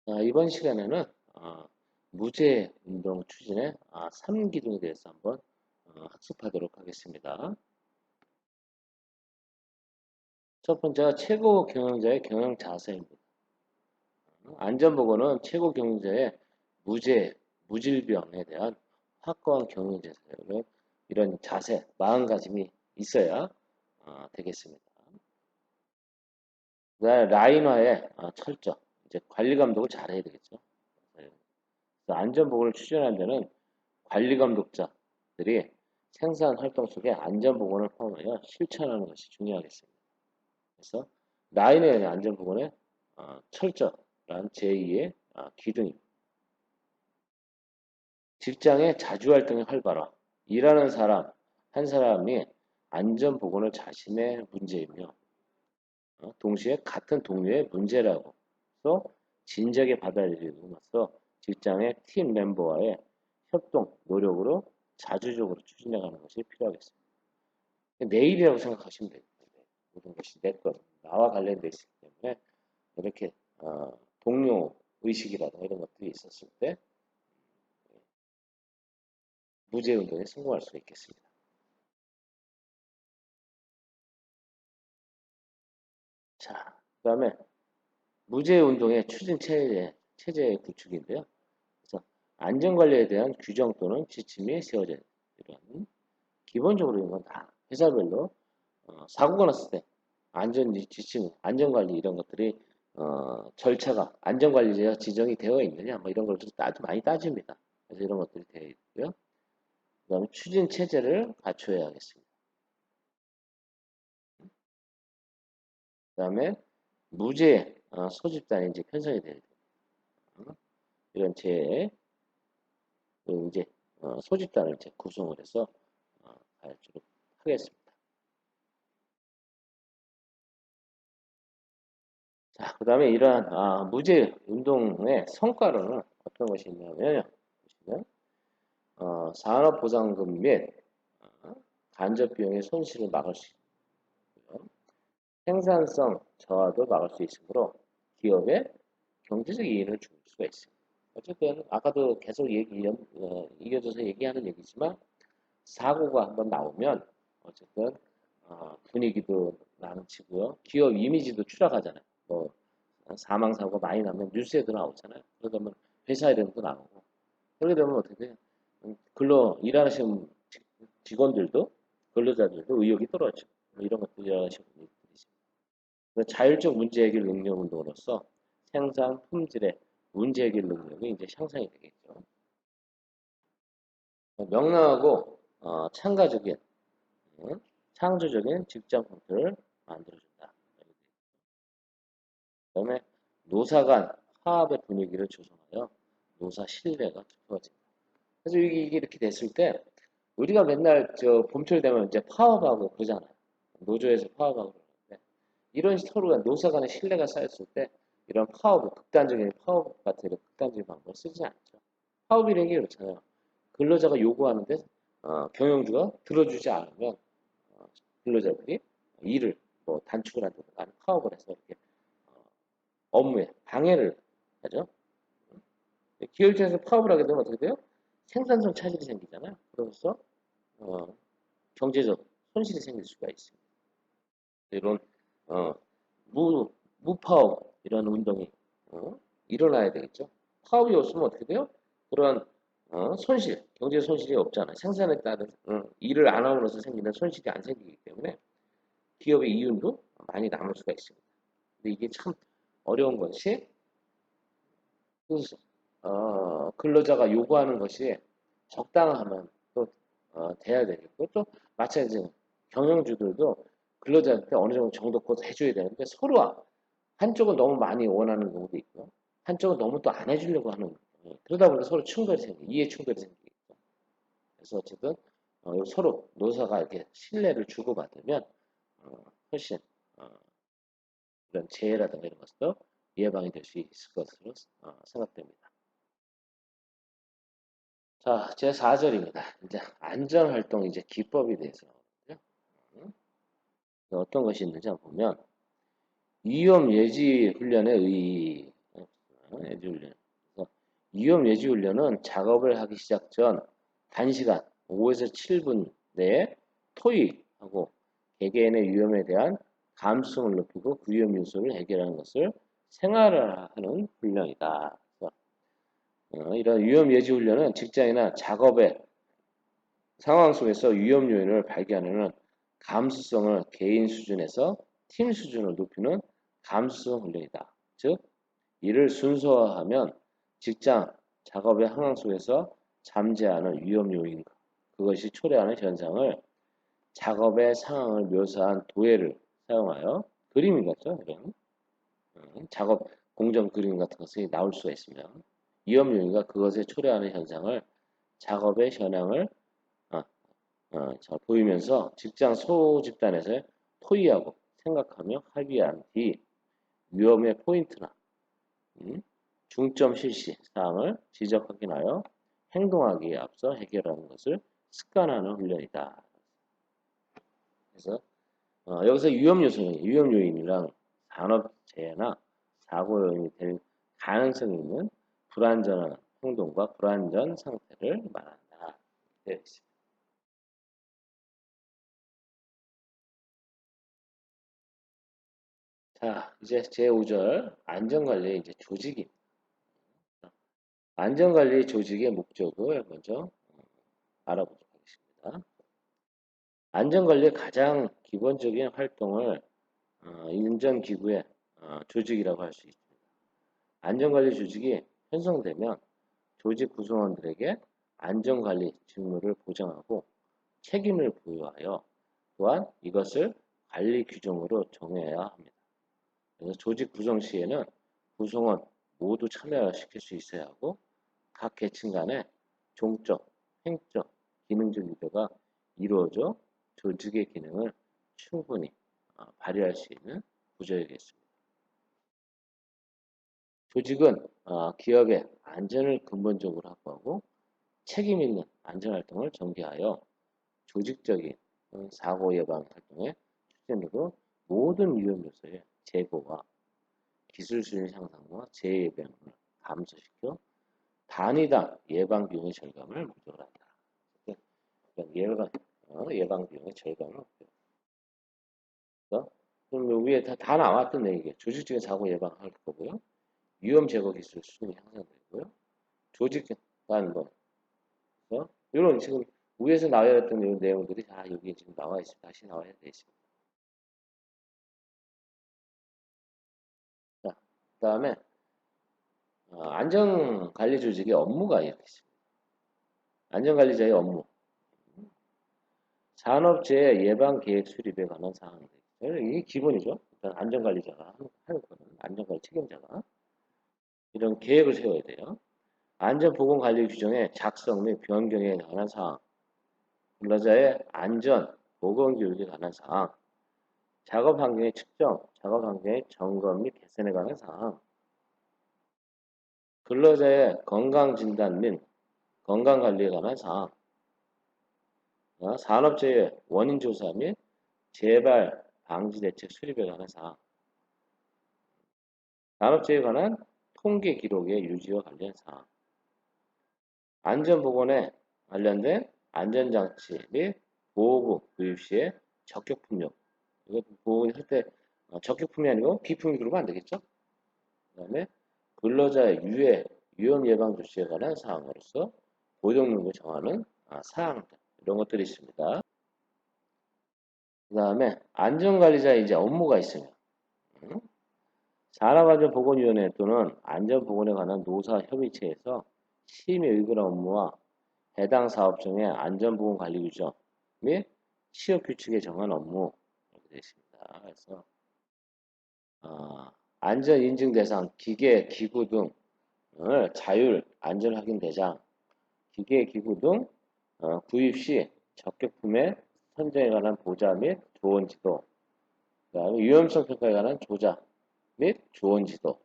이번 시간에는 무제 운동 추진의 3기둥에 대해서 한번 학습하도록 하겠습니다. 첫 번째가 최고 경영자의 경영 자세입니다. 안전보건은 최고 경영자의 무제, 무질병에 대한 확고한 경영 자세를 이런 자세, 마음가짐이 있어야 되겠습니다. 그다음에 라인화의 철저, 이제 관리 감독을 잘해야 되겠죠. 네. 안전보건을 추진하는 데는 관리 감독자들이 생산 활동 속에 안전보건을 포함하여 실천하는 것이 중요하겠습니다. 그래서 라인에 의한 안전보건의 철저란 제2의 기둥입니다. 직장의 자주활동의 활발화. 일하는 사람, 한 사람이 안전보건을 자신의 문제이며 동시에 같은 동료의 문제라고 또 진작에 받아들이면서 직장의 팀 멤버와의 협동, 노력으로 자주적으로 추진해가는 것이 필요하겠습니다. 내 일이라고 생각하시면 돼요. 모든 것이 내 것, 나와 관련되어 있기 때문에 이렇게 동료 의식이라든가 이런 것들이 있었을 때 무제 운동에 성공할 수 있겠습니다. 자, 그 다음에 무제 운동의 추진 체제의 구축인데요. 그래서 안전관리에 대한 규정 또는 지침이 세워져 이런 기본적으로 이런 건 다 회사별로 사고가 났을 때 안전 지침, 안전관리 이런 것들이 절차가 안전관리제가 지정이 되어 있느냐 뭐 이런 걸 많이 따집니다. 그래서 이런 것들이 되어 있고요. 그다음에 추진 체제를 갖춰야 하겠습니다. 그다음에 무죄 소집단이 이제 편성이 되야 돼요. 이런 이제 소집단을 이제 구성을 해서 가르치도록 하겠습니다. 자, 그 다음에 이러한 무죄 운동의 성과로는 어떤 것이 있냐면 보시면 산업보상금 및 간접 비용의 손실을 막을 수 있고요. 생산성 저하도 막을 수 있으므로 기업의 경제적 이익을 줄 수가 있습니다. 어쨌든 아까도 계속 이겨져서 얘기하는 얘기지만 사고가 한번 나오면 어쨌든 분위기도 망치고요. 기업 이미지도 추락하잖아요. 뭐 사망 사고가 많이 나면 뉴스에도 나오잖아요. 그러다 보면 회사 이름도 나오고 그러게 되면 어떻게 돼요? 근로 일하시는 직원들도 근로자들도 의욕이 떨어져. 뭐 이런 것들 여러 가지 분들이 있습니다. 자율적 문제 해결 능력 운동으로서 생산 품질의 문제 해결 능력이 이제 향상이 되겠죠. 명랑하고 참가적인 창조적인 직장 분위기를 만들어준다. 그다음에 노사 간 화합의 분위기를 조성하여 노사 신뢰가 깊어진다. 그래서 이게 이렇게 됐을 때 우리가 맨날 봄철 되면 이제 파업하고 그러잖아요. 노조에서 파업하고 그러는데 이런 서로가 노사 간의 신뢰가 쌓였을 때 이런 극단적인 파업 같은 이런 극단적인 방법을 쓰지 않죠. 파업이라는 게 그렇잖아요. 근로자가 요구하는데 경영주가 들어주지 않으면 근로자들이 일을 뭐 단축을 한다든가 아니면 파업을 해서 이렇게 어, 업무에 방해를 하죠. 기업 입장에서 파업을 하게 되면 어떻게 돼요? 생산성 차질이 생기잖아요. 그러면서 어, 경제적 손실이 생길 수가 있습니다. 이런 어, 무파업 이런 운동이 어, 일어나야 되겠죠. 파업이 없으면 어떻게 돼요? 그런 경제 손실이 없잖아요. 생산에 따른 일을 안 함으로써 생기는 손실이 안 생기기 때문에 기업의 이윤도 많이 남을 수가 있습니다. 근데 이게 참 어려운 것이 근로자가 요구하는 것이 적당하면 또 돼야 되겠고 또 마찬가지로 경영주들도 근로자한테 어느 정도 해줘야 되는데 서로 한쪽은 너무 많이 원하는 경우도 있고 한쪽은 너무 또 안 해주려고 하는 그러다 보니까 서로 이해 충돌이 생기겠죠. 그래서 어쨌든 서로 노사가 이렇게 신뢰를 주고받으면 훨씬 어, 이런 재해라든가 이런 것도 예방이 될 수 있을 것으로 생각됩니다. 자, 제 4절입니다. 이제 안전활동 이제 기법에 대해서 나오는데요. 어떤 것이 있는지 한번 보면 위험 예지 훈련의 의의, 예지훈련. 그래서 위험 예지훈련은 작업을 하기 시작 전 단시간 5에서 7분 내에 토의하고 개개인의 위험에 대한 감수성을 높이고 그 위험 요소를 해결하는 것을 생활화하는 훈련이다. 그래서 이런 위험 예지 훈련은 직장이나 작업의 상황 속에서 위험 요인을 발견하는 감수성을 개인 수준에서 팀 수준으로 높이는 감수성 훈련이다. 즉, 이를 순서화하면 직장, 작업의 상황 속에서 잠재하는 위험 요인, 그것이 초래하는 현상을 작업의 상황을 묘사한 도해를 사용하여 그림이 같죠? 이런 작업 공정 그림 같은 것이 나올 수가 있으면 위험 요인과 그것에 초래하는 현상을 작업의 현황을 보이면서 직장 소집단에서 토의하고 생각하며 합의한 뒤 위험의 포인트나 중점 실시 사항을 지적 확인하여 행동하기에 앞서 해결하는 것을 습관화하는 훈련이다. 그래서 여기서 위험 요소는 위험 요인이랑 산업재해나 사고 요인이 될 가능성이 있는 불안전한 행동과 불안전 상태를 말한다. 되어 있습니다. 자, 이제 제5절 안전관리의 이제 조직입니다. 안전관리 조직의 목적을 먼저 알아보도록 하겠습니다. 안전관리의 가장 기본적인 활동을 인전기구의 조직이라고 할 수 있습니다. 안전관리 조직이 편성되면 조직 구성원들에게 안전관리 직무를 보장하고 책임을 부여하여 또한 이것을 관리 규정으로 정해야 합니다. 그래서 조직 구성 시에는 구성원 모두 참여시킬 수 있어야 하고 각 계층 간의 종적, 행적, 기능적 유대가 이루어져 조직의 기능을 충분히 발휘할 수 있는 구조이겠습니다. 조직은 기업의 안전을 근본적으로 확보하고 책임 있는 안전활동을 전개하여 조직적인 사고 예방 활동의 추진으로 모든 위험 요소의 제거와 기술 수준 향상과 재해 예방을 감소시켜 단위당 예방 비용의 절감을 목적으로 한다. 예방 비용의 절감을 목적으로. 그럼 위에 다 나왔던 얘기예요. 조직적인 사고 예방할 거고요. 위험 제거 기술 수준이 향상되고요. 조직 간 거. 이런 지금 위에서 나와야 했던 이런 내용들이 다 여기 지금 나와 있습니다. 다시 나와야 돼 있습니다. 자, 그 다음에 안전관리 조직의 업무가 이렇게 있습니다. 안전관리자의 업무. 산업재해 예방 계획 수립에 관한 사항들. 이게 기본이죠. 일단 안전관리자가 하는 거는 안전관리 책임자가 이런 계획을 세워야 돼요. 안전보건관리 규정의 작성 및 변경에 관한 사항, 근로자의 안전 보건 교육에 관한 사항, 작업 환경의 측정, 작업 환경의 점검 및 개선에 관한 사항, 근로자의 건강 진단 및 건강 관리에 관한 사항, 산업재해 원인 조사 및 재발 방지 대책 수립에 관한 사항, 산업재해에 관한 통계 기록의 유지와 관련 사항, 안전보건에 관련된 안전장치 및 보호구 구입 시에 적격품용. 이거 보호할 때 적격품이 아니고 기품이 그러면 안 되겠죠? 그 다음에 근로자의 위험 예방 조치에 관한 사항으로서 고용능을 정하는 사항들 이런 것들이 있습니다. 그 다음에 안전관리자의 이제 업무가 있으면 산업안전보건위원회 또는 안전보건에 관한 노사협의체에서 심의 의결 업무와 해당 사업종의 안전보건관리 규정 및 취업규칙에 정한 업무 이렇게 되어 있습니다. 그래서 안전인증 대상, 기계, 기구 등을 자율 안전확인 대장, 기계, 기구 등 구입 시 적격품의 선정에 관한 보자 및 조언 지도, 그다음에 위험성 평가에 관한 조사 및 조언 지도,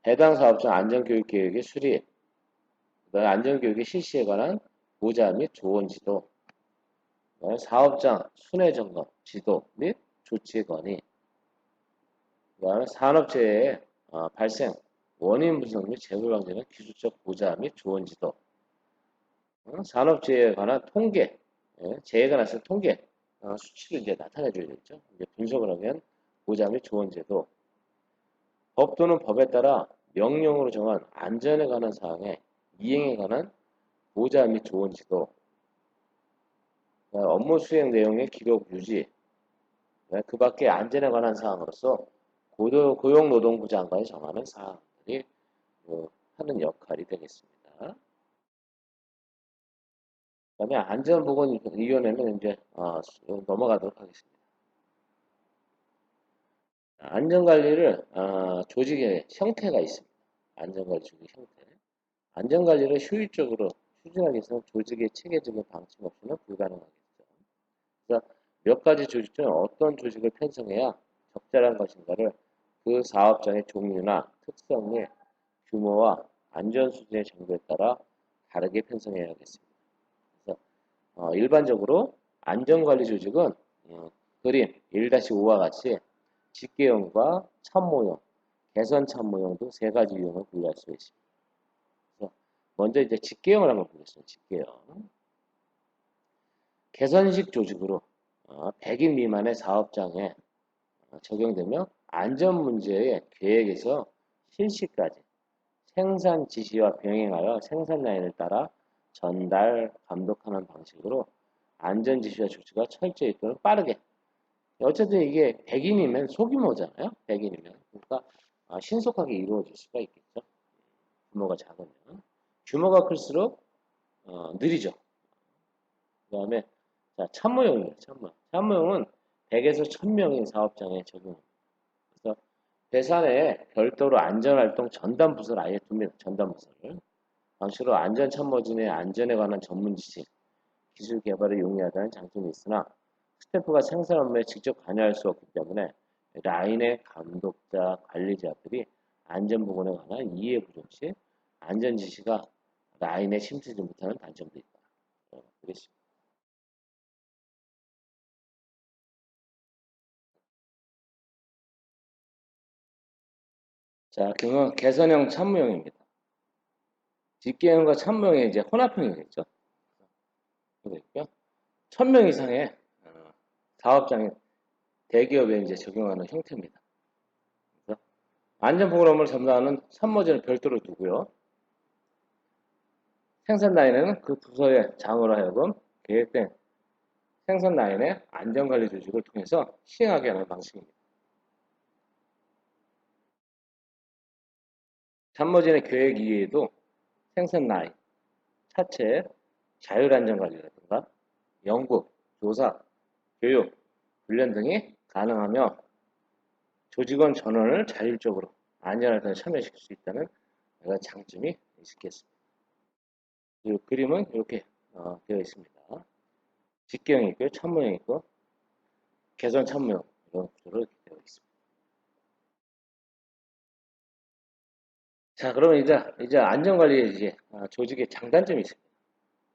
해당 사업장 안전교육 계획의 수립, 그다음에 안전교육의 실시에 관한 보자 및 조언 지도, 사업장 순회 점검 지도 및 조치 건의, 그다음에 산업재해 발생 원인 분석 및 재발 방지는 기술적 보자 및 조언 지도, 산업재해에 관한 통계, 재해가 났을 때 통계, 수치를 이제 나타내줘야 되겠죠. 이제 분석을 하면 보자 및 조언 제도, 법 또는 법에 따라 명령으로 정한 안전에 관한 사항에 이행에 관한 보자 및 조언 지도, 업무 수행 내용의 기록 유지, 그 밖에 안전에 관한 사항으로서 고용노동부 장관이 정하는 사항들이 하는 역할이 되겠습니다. 그다음에 안전보건위원회는 이제 넘어가도록 하겠습니다. 안전관리를 조직의 형태가 있습니다. 안전관리 조직 형태. 안전관리를 효율적으로 추진하기 위해서는 조직의 체계적인 방침 없이는 불가능하겠죠. 그래서 몇 가지 조직 중 어떤 조직을 편성해야 적절한 것인가를 그 사업장의 종류나 특성 및 규모와 안전 수준의 정도에 따라 다르게 편성해야겠습니다. 그래서 일반적으로 안전관리 조직은 그림 1-5와 같이 직계형과 참모형, 개선 참모형 등 세 가지 유형을 분류할 수 있습니다. 그래서 먼저 이제 직계형을 한번 보겠습니다. 직계형. 개선식 조직으로 100인 미만의 사업장에 적용되며 안전 문제의 계획에서 실시까지 생산 지시와 병행하여 생산 라인을 따라 전달, 감독하는 방식으로 안전 지시와 조치가 철저히 또는 빠르게. 어쨌든 이게 100인이면 소규모잖아요. 100인이면. 그러니까 신속하게 이루어질 수가 있겠죠. 규모가 작으면. 규모가 클수록 느리죠. 그 다음에 참모형입니다. 참모형은 100에서 1000명인 사업장에 적용합니다. 그래서 회사 내에 별도로 안전활동 전담 부서를 아예 둡니다. 전담 부서를. 방식으로 안전참모진의 안전에 관한 전문 지식, 기술 개발을 용이하다는 장점이 있으나 스태프가 생산 업무에 직접 관여할 수 없기 때문에 라인의 감독자, 관리자들이 안전보건에 관한 이해 부족 시 안전 지시가 라인에 침투하지 못하는 단점도 있다. 그렇습니다. 자, 개선형 참모형입니다. 직계형과 참모형의 이제 혼합형이겠죠. 있고요. 1000명 이상의 사업장에 대기업에 이제 적용하는 형태입니다. 그래서 안전 프로그램을 담당하는 참모진을 별도로 두고요. 생산 라인에는 그 부서의 장으로 하여금 계획된 생산 라인의 안전관리 조직을 통해서 시행하게 하는 방식입니다. 참모진의 계획 이외에도 생산 라인, 차체, 자율안전관리라든가 연구, 조사, 교육, 훈련 등이 가능하며 조직원 전원을 자율적으로 안전활동에 참여시킬 수 있다는 장점이 있겠습니다. 이 그림은 이렇게 되어 있습니다. 직계형이 있고요, 참모형이 있고, 개선 참모형 이런 구조로 되어 있습니다. 자, 그러면 이제 안전관리에 이제 조직의 장단점이 있습니다.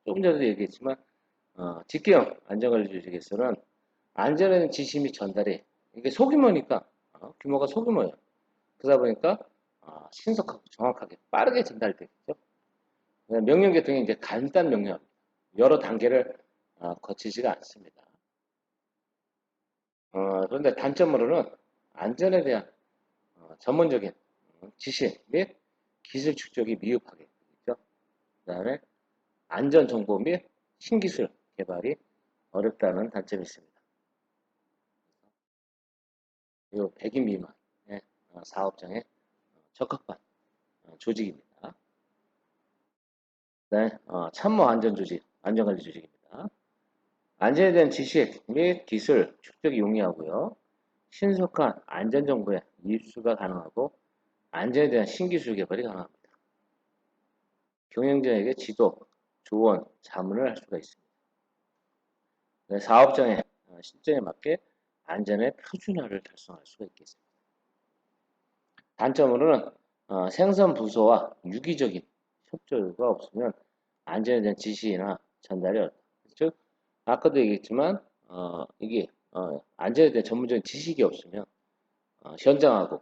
조금 전에도 얘기했지만 직계형 안전관리 조직에서는 안전에 대한 지시 및 전달이 이게 소규모니까 규모가 소규모예요. 그러다 보니까 신속하고 정확하게 빠르게 전달되겠죠. 명령 계통이 이제 간단 명령, 여러 단계를 거치지가 않습니다. 그런데 단점으로는 안전에 대한 전문적인 지식 및 기술 축적이 미흡하게 되죠. 그 다음에 안전 정보 및 신기술 개발이 어렵다는 단점이 있습니다. 이 100인 미만의 사업장에 적합한 조직입니다. 네, 참모 안전 조직, 안전관리 조직입니다. 안전에 대한 지식 및 기술 축적이 용이하고요. 신속한 안전 정보의 입수가 가능하고 안전에 대한 신기술 개발이 가능합니다. 경영자에게 지도, 조언, 자문을 할 수가 있습니다. 네, 사업장의 실정에 맞게 안전의 표준화를 달성할 수가 있겠습니다. 단점으로는 생산 부서와 유기적인 협조가 없으면 안전에 대한 지시나 전달이 어렵다. 즉 아까도 얘기했지만 이게 안전에 대한 전문적인 지식이 없으면 현장하고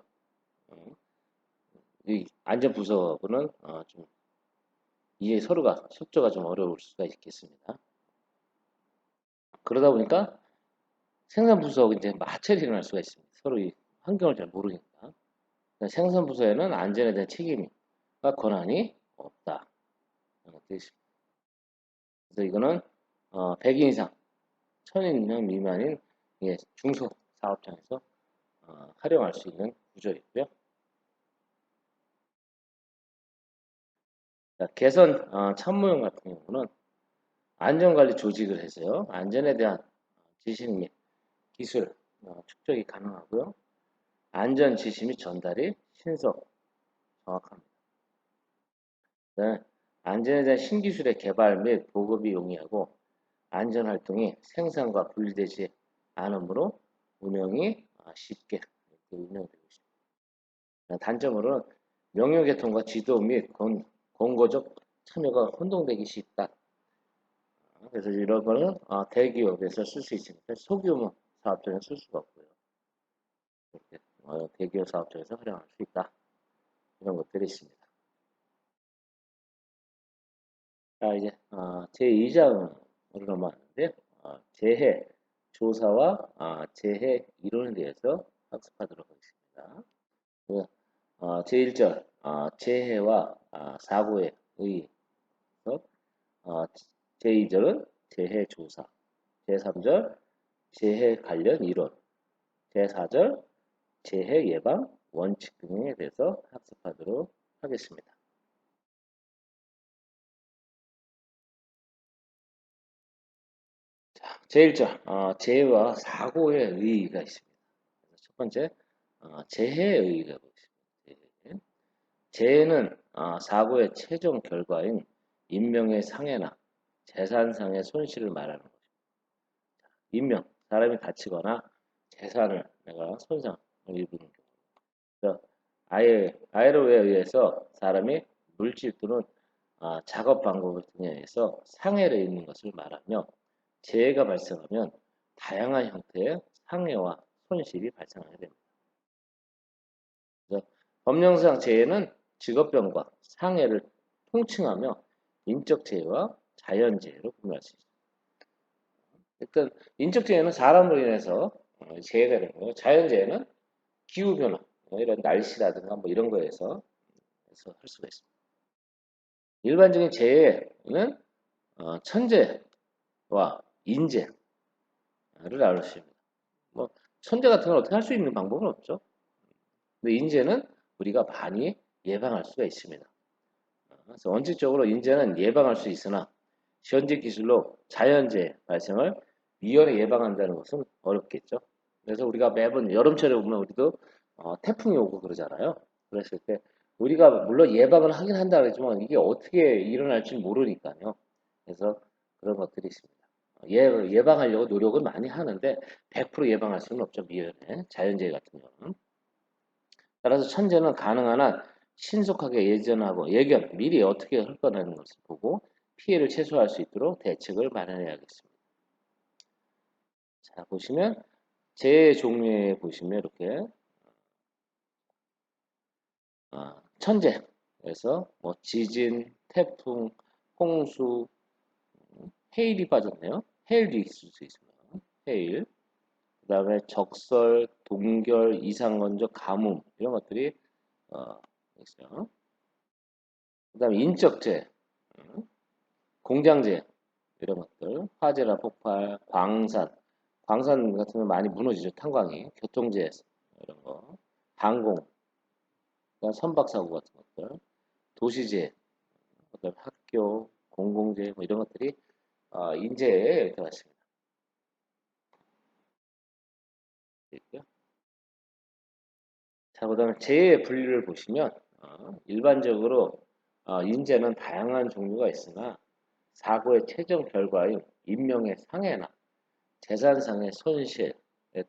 이 안전부서하고는 좀 이해 서로가 협조가 좀 어려울 수가 있겠습니다. 그러다 보니까 생산부서하고 이제 마찰이 일어날 수가 있습니다. 서로 이 환경을 잘 모르니까. 생산부서에는 안전에 대한 책임과 권한이 없다. 그래서 이거는 100인 이상, 1000인 미만인 중소사업장에서 활용할 수 있는 구조이고요. 개선 참모형 같은 경우는 안전관리 조직을 해서요. 안전에 대한 지식 및 기술 축적이 가능하고요. 안전 지시 및 전달이 신속, 정확합니다. 네, 안전에 대한 신기술의 개발 및 보급이 용이하고 안전활동이 생산과 분리되지 않으므로 운영이 쉽게 운영되고 있습니다. 단점으로는 명령계통과 지도 및 권고적 참여가 혼동되기 쉽다. 그래서 이런 거는 대기업에서 쓸 수 있으니까 소규모 사업장에서 쓸 수가 없고요. 이렇게 대기업 사업장에서 활용할 수 있다. 이런 것들이 있습니다. 자, 이제 제2장으로 넘어가는데 재해 조사와 재해 이론에 대해서 학습하도록 하겠습니다. 제1절 재해와 사고의 의의, 제2절은 재해 조사, 제3절 재해 관련 이론, 제4절 재해 예방 원칙 등에 대해서 학습하도록 하겠습니다. 자, 제1절 재해와 사고의 의의가 있습니다. 첫 번째 재해의 의의가 있습니다. 재해는 사고의 최종 결과인 인명의 상해나 재산상의 손실을 말하는 것입니다. 인명, 사람이 다치거나 재산을 내가 손상을 입는 경우. 아이로에 의해서 사람이 물질 또는 작업 방법 등에 의해서 상해를 입는 것을 말하며 재해가 발생하면 다양한 형태의 상해와 손실이 발생하게 됩니다. 그래서 법령상 재해는 직업병과 상해를 통칭하며 인적 재해와 자연 재해로 구분할 수 있습니다. 그러니까 인적 재해는 사람으로 인해서 재해가 되는 거예요. 자연 재해는 기후 변화, 이런 날씨라든가 뭐 이런 거에서 할 수가 있습니다. 일반적인 재해는 천재와 인재를 나눌 수 있습니다. 뭐 천재 같은 건 어떻게 할 수 있는 방법은 없죠. 근데 인재는 우리가 많이 예방할 수가 있습니다. 그래서 원칙적으로 인재는 예방할 수 있으나 현재 기술로 자연재해 발생을 미연에 예방한다는 것은 어렵겠죠. 그래서 우리가 매번 여름철에 보면 우리도 태풍이 오고 그러잖아요. 그랬을 때 우리가 물론 예방을 하긴 한다 그러지만 이게 어떻게 일어날지 모르니까요. 그래서 그런 것들이 있습니다. 예방하려고 노력은 많이 하는데 100% 예방할 수는 없죠. 미연에 자연재해 같은 경우는. 따라서 천재는 가능한 한 신속하게 예견하고 미리 어떻게 흘 거라는 것을 보고 피해를 최소화할 수 있도록 대책을 마련해야겠습니다. 자, 보시면 재해 종류에 보시면 이렇게 천재에서 뭐 지진, 태풍, 홍수, 해일이 빠졌네요. 해일도 있을 수 있습니다. 해일, 그 다음에 적설, 동결, 이상건조, 가뭄 이런 것들이 있어요. 그 다음에 인적재해, 공장재해 이런 것들, 화재나 폭발, 광산 같은 거 많이 무너지죠. 탄광이, 교통재해 이런 거, 항공, 선박사고 같은 것들, 도시재해, 그다음 학교, 공공재해 뭐 이런 것들이 인재에 들어갔습니다. 자, 그다음에 재해 분류를 보시면 일반적으로 인재는 다양한 종류가 있으나 사고의 최종 결과인 인명의 상해나 재산상의 손실에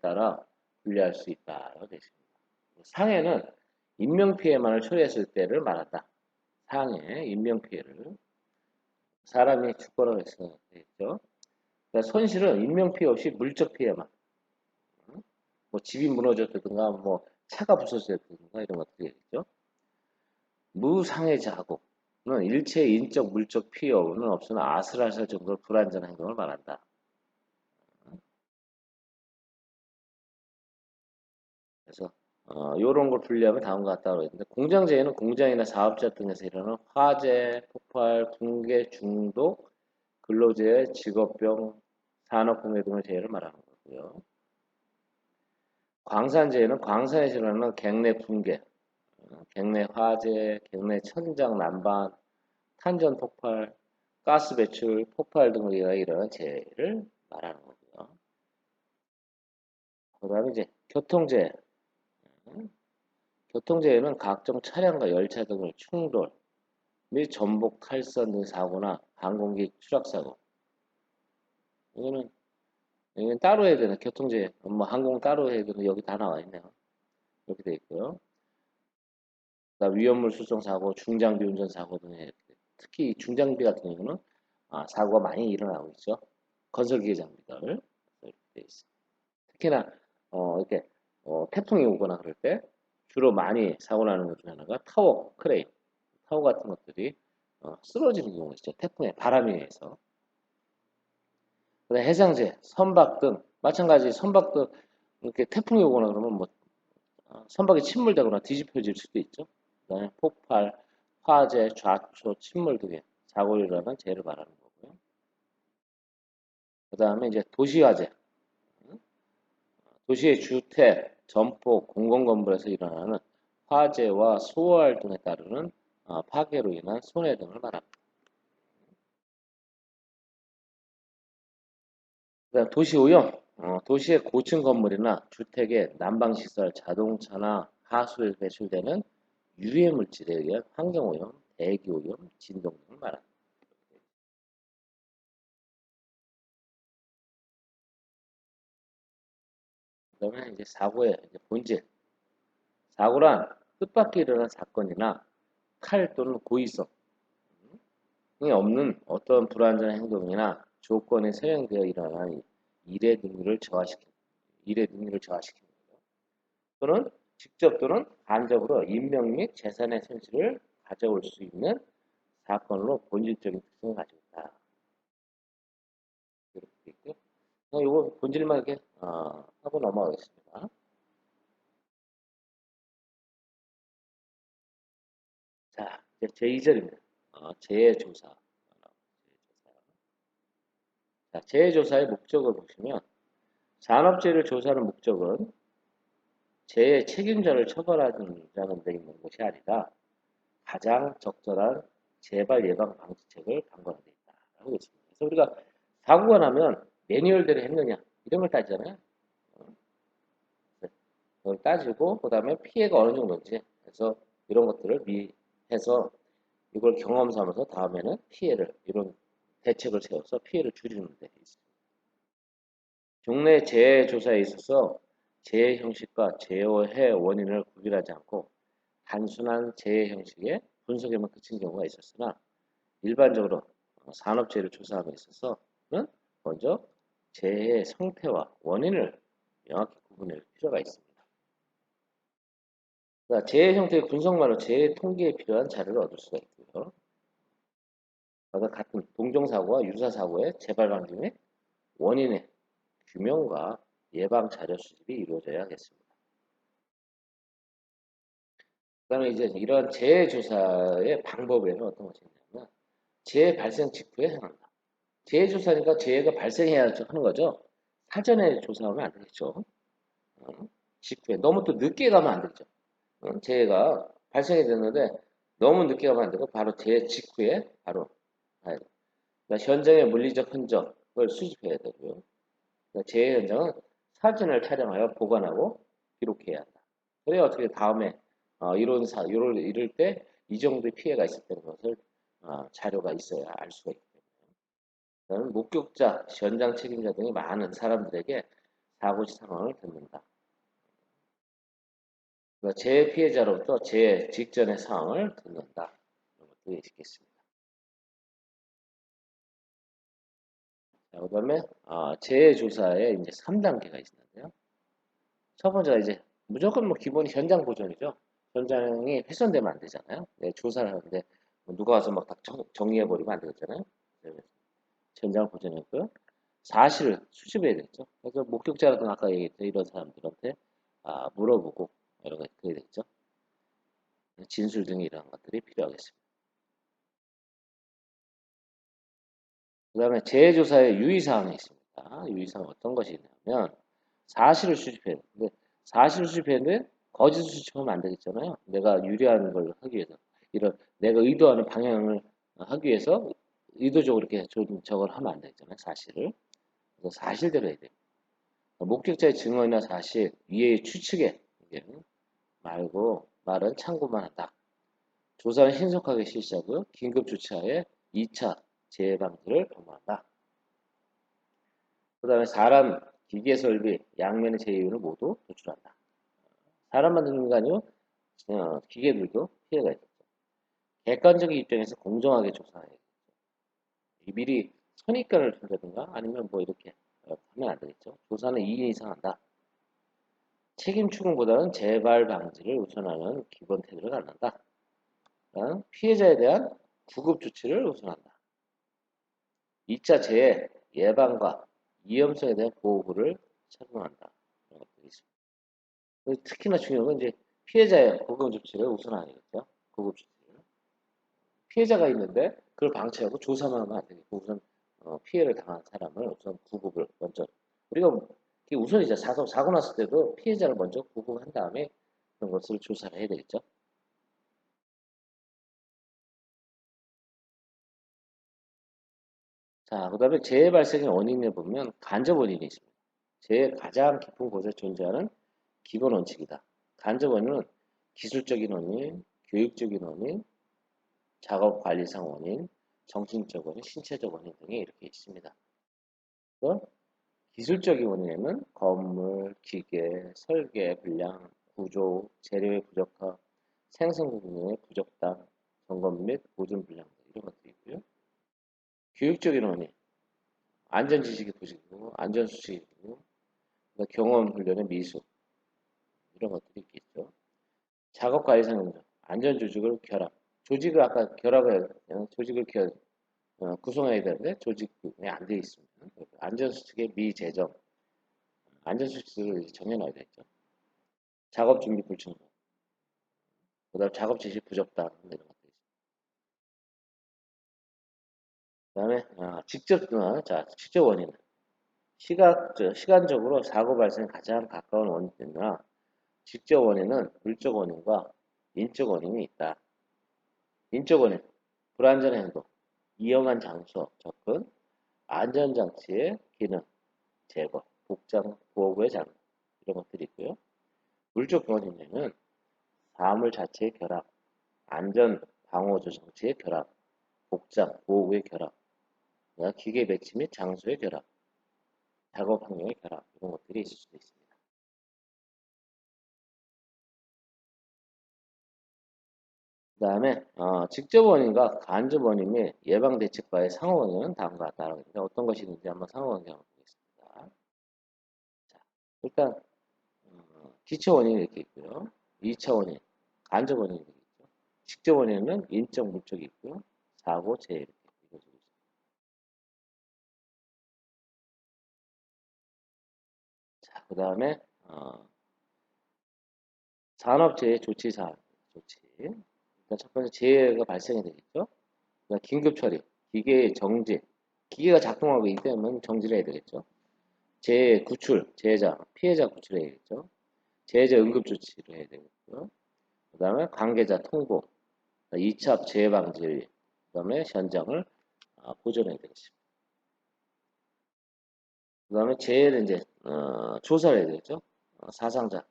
따라 분류할 수 있다고 되어 있습니다. 상해는 인명피해만을 처리했을 때를 말한다. 상해, 인명피해를. 사람이 죽거나 했을 때죠. 그러니까 손실은 인명피해 없이 물적피해만. 뭐 집이 무너졌다든가 뭐 차가 부서졌다든가 이런 것들이겠죠. 무상해 자고는 일체의 인적, 물적 피해 여부는 없으나 아슬아슬 정도로 불완전한 행동을 말한다. 그래서 요런 걸 분리하면 다음과 같다고 했는데 공장재해는 공장이나 사업자 등에서 일어나는 화재, 폭발, 붕괴, 중독, 근로재해, 직업병, 산업공해 등의 재해를 말하는 거고요. 광산재해는 광산에서 일어나는 갱내 붕괴, 갱내 화재, 갱내 천장 난방, 탄전 폭발, 가스 배출, 폭발 등으로 인하여 일어나는 재해를 말하는 거고요. 그 다음에 이제 교통재해. 교통재해는 각종 차량과 열차 등의 충돌 및 전복 탈선 등 사고나 항공기 추락사고. 이거는, 이건 따로 해야 되는 교통재해. 뭐 항공 따로 해야 되는 여기 다 나와 있네요. 이렇게 돼 있고요. 그다음 위험물 수송 사고, 중장비 운전 사고 등의 특히 중장비 같은 경우는 사고가 많이 일어나고 있죠. 건설기계 장비들 이렇게 돼 있어요. 특히나 이렇게 태풍이 오거나 그럴 때 주로 많이 사고 나는 것 중에 하나가 타워, 크레인, 타워 같은 것들이 쓰러지는 경우가 있죠. 태풍의 바람에 의해서. 그다음 해상재, 선박 등 마찬가지 선박 등 이렇게 태풍이 오거나 그러면 뭐 선박이 침몰되거나 뒤집혀질 수도 있죠. 그다음에 폭발, 화재, 좌초, 침몰 등의 사고를 일어나는 재해를 말하는 거고요. 그다음에 이제 도시화재, 도시의 주택, 점포, 공공건물에서 일어나는 화재와 수호 활동에 따르는 파괴로 인한 손해 등을 말합니다. 그다음 도시오염, 도시의 고층 건물이나 주택의 난방시설, 자동차나 하수에 배출되는 유해 물질에 의한 환경오염, 대기오염, 진동 등을 말합니다. 그러면 이제 사고의 이제 본질, 사고란 뜻밖의 일어난 사건이나 탈 또는 고의성이 없는 어떤 불완전한 행동이나 조건에 서행되어 일어난 일의 능률을 저하시킵니다. 일의 능률을 저하시킵니다. 또는 직접 또는 간접으로 인명 및 재산의 손실을 가져올 수 있는 사건으로 본질적인 특성을 가지고 있다. 이렇게 돼 있고요. 이거 본질만 이렇게 하고 넘어가겠습니다. 자, 이제 제2절입니다. 재해조사. 자, 재해조사의 목적을 보시면 산업재해를 조사하는 목적은 재해 책임자를 처벌하는 데 있는 것이 아니라 가장 적절한 재발 예방 방지책을 강구하는 데 있다라고 있습니다. 그래서 우리가 사고가 나면 매뉴얼대로 했느냐 이런 걸 따지잖아요. 그걸 따지고 그다음에 피해가 어느 정도인지 해서 이런 것들을 해서 이걸 경험 삼아서 다음에는 피해를 이런 대책을 세워서 피해를 줄이는 데 있습니다. 국내 재해 조사에 있어서 재해 형식과 재해 원인을 구별하지 않고 단순한 재해 형식의 분석에만 그친 경우가 있었으나 일반적으로 산업재해를 조사함에 있어서는 먼저 재해의 성태와 원인을 명확히 구분할 필요가 있습니다. 그러니까 재해 형태의 분석만으로 재해 통계에 필요한 자료를 얻을 수가 있고요. 그러니까 같은 동종사고와 유사사고의 재발 방지 및 원인의 규명과 예방 자료 수집이 이루어져야겠습니다. 그다음에 이제 이러한 재해 조사의 방법에는 어떤 것이 있냐면 재해 발생 직후에 행한다. 재해 조사니까 재해가 발생해야 하는 거죠. 사전에 조사하면 안 되겠죠. 어? 직후에 너무 또 늦게 가면 안 되죠. 재해가 발생이 됐는데 너무 늦게 가면 안 되고 바로 재해 직후에 바로 가야 돼요. 그러니까 현장의 물리적 흔적을 수집해야 되고요. 그러니까 재해 현장은 사진을 촬영하여 보관하고 기록해야 한다. 그래야 어떻게 다음에 이럴 때 이 정도의 피해가 있었다는 것을 자료가 있어야 알 수가 있기 때문에. 그다음에 목격자, 현장 책임자 등이 많은 사람들에게 사고시 상황을 듣는다. 그러니까 재해 피해자로부터 재해 직전의 상황을 듣는다. 이런 것도 있겠습니다. 자, 그다음에 재해 조사에 이제 3단계가 있는데요. 첫 번째가 이제 무조건 뭐 기본이 현장 보존이죠. 현장이 훼손되면 안 되잖아요. 네, 조사를 하는데 뭐 누가 와서 막 다 정리해버리면 안 되잖아요. 네, 현장을 보존했고요. 사실을 수집해야 되겠죠. 그래서 목격자라든 아까 얘기했던 이런 사람들한테 물어보고 여러 가지 그래야 되겠죠. 진술 등 이런 것들이 필요하겠습니다. 그 다음에 재조사의 유의사항이 있습니다. 유의사항은 어떤 것이 있냐면 사실을 수집해야 돼. 근데 사실을 수집했는데 거짓을 수집하면 안 되겠잖아요. 내가 유리한 걸 하기 위해서 이런 내가 의도하는 방향을 하기 위해서 의도적으로 이렇게 저걸 하면 안 되잖아요. 사실을. 그래서 사실대로 해야 돼요. 목격자의 증언이나 사실, 위의 추측에 말고 말은 참고만 한다. 조사는 신속하게 실시하고 긴급 조치하에 2차 재해 방지를 도모한다. 그 다음에 사람, 기계 설비, 양면의 제휴를 모두 도출한다. 사람만 듣는 게 아니고 기계들도 피해가 있죠. 객관적인 입장에서 공정하게 조사해요. 미리 선입견을 준다든가 아니면 뭐 이렇게 하면 안 되겠죠. 조사는 2인 이상 한다. 책임 추궁보다는 재발 방지를 우선하는 기본 태도를 갖는다. 피해자에 대한 구급 조치를 우선한다. 2차 재해 예방과 위험성에 대한 보호를 착용한다. 이런 것들이 있습니다. 특히나 중요한 건 이제 피해자의 구급 조치를 우선하겠죠. 구급 조치를. 피해자가 있는데 그걸 방치하고 조사만 하면 안 되겠고 우선 피해를 당한 사람을 우선 구급을 먼저 우리가 이게 우선이죠. 사고 났을 때도 피해자를 먼저 구급한 다음에 그런 것을 조사를 해야 되겠죠. 자, 그 다음에 재해 발생의 원인에 보면 간접 원인이 있습니다. 재해 가장 깊은 곳에 존재하는 기본 원칙이다. 간접 원인은 기술적인 원인, 교육적인 원인, 작업 관리상 원인, 정신적 원인, 신체적 원인 등이 이렇게 있습니다. 그래서 기술적인 원인에는 건물, 기계, 설계 불량, 구조, 재료의 부족함, 생산 부분의 부적당, 점검 및 보존 불량 이런 것들이 있고요. 교육적인 원인, 안전 지식의 부족이고, 안전 수칙이고, 경험 훈련의 미수 이런 것들이 있겠죠. 작업 관리상 문제, 안전 조직을 결합, 조직을 아까 결합해야 조직을 구성해야 되는데 조직이 안 돼 있으면 안전 수칙의 미제정, 안전 수칙을 정해놔야 되겠죠. 작업 준비 불충분, 그다음 작업 지시 부적당 이런 것들이 있습니다. 그다음에 직접 원인, 시간적으로 사고 발생 가장 가까운 원인이나 직접 원인은 물적 원인과 인적 원인이 있다. 인적 원인, 불안전한 행동, 위험한 장소 접근, 안전장치의 기능, 제거, 복장, 보호구의 장비 이런 것들이 있고요. 물적 원인에는 사물 자체의 결합, 안전 방호조 장치의 결합, 복장, 보호구의 결합, 기계 배치 및 장소의 결합, 작업 환경의 결합 이런 것들이 있을 수도 있습니다. 그 다음에 직접 원인과 간접 원인의 예방 대책과의 상호 원인은 다음과 같다라고 했는데 어떤 것이 있는지 한번 상호 관계 한번 보겠습니다. 자, 일단 기초 원인이 이렇게 있고요. 2차 원인, 간접 원인이 이렇게 있죠. 직접 원인은 인적 물적이 있고요. 사고, 재해 이렇게 이루어지고 있습니다. 자, 그 다음에 산업재해 조치 사항, 조치. 일단 첫 번째 재해가 발생이 되겠죠. 그다음 긴급 처리, 기계 정지, 기계가 작동하고 있기 때문에 정지를 해야 되겠죠. 재해 구출, 재해자, 피해자 구출해야겠죠. 재해자 응급 조치를 해야 되겠고요. 그 다음에 관계자 통보, 2차 재해 방지, 그 다음에 현장을 보존해야 되겠습니다. 그 다음에 재해를 이제 조사를 해야 되겠죠. 사상자를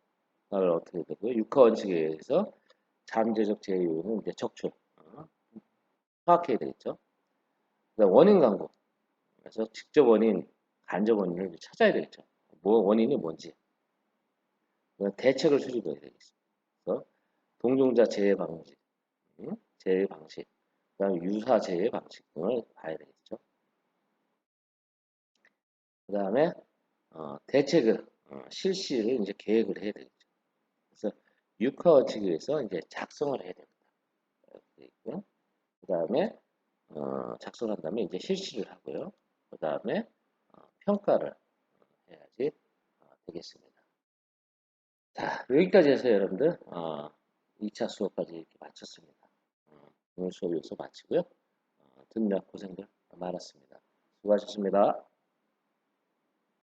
어떻게 되고요. 육하 원칙에 의해서 잠재적 재해 요인은 이제 적출, 파악해야 되겠죠. 그다음 원인 강구, 그래서 직접 원인, 간접 원인을 찾아야 되겠죠. 뭐 원인이 뭔지. 대책을 수립해야 되겠습니다. 그래서 동종자 재해 방지, 재해 방식, 그다음에 유사 재해 방식 등을 봐야 되겠죠. 그다음에 대책을 실시를 이제 계획을 해야 되겠죠. 그래서 육하원칙에 의해서 이제 작성을 해야 됩니다. 이렇게 있고요. 그 다음에 작성한 다음에 이제 실시를 하고요. 그 다음에 평가를 해야지 되겠습니다. 자, 여기까지 해서 여러분들 2차 수업까지 이렇게 마쳤습니다. 오늘 수업 여기서 마치고요. 듣느라 고생들 많았습니다. 수고하셨습니다.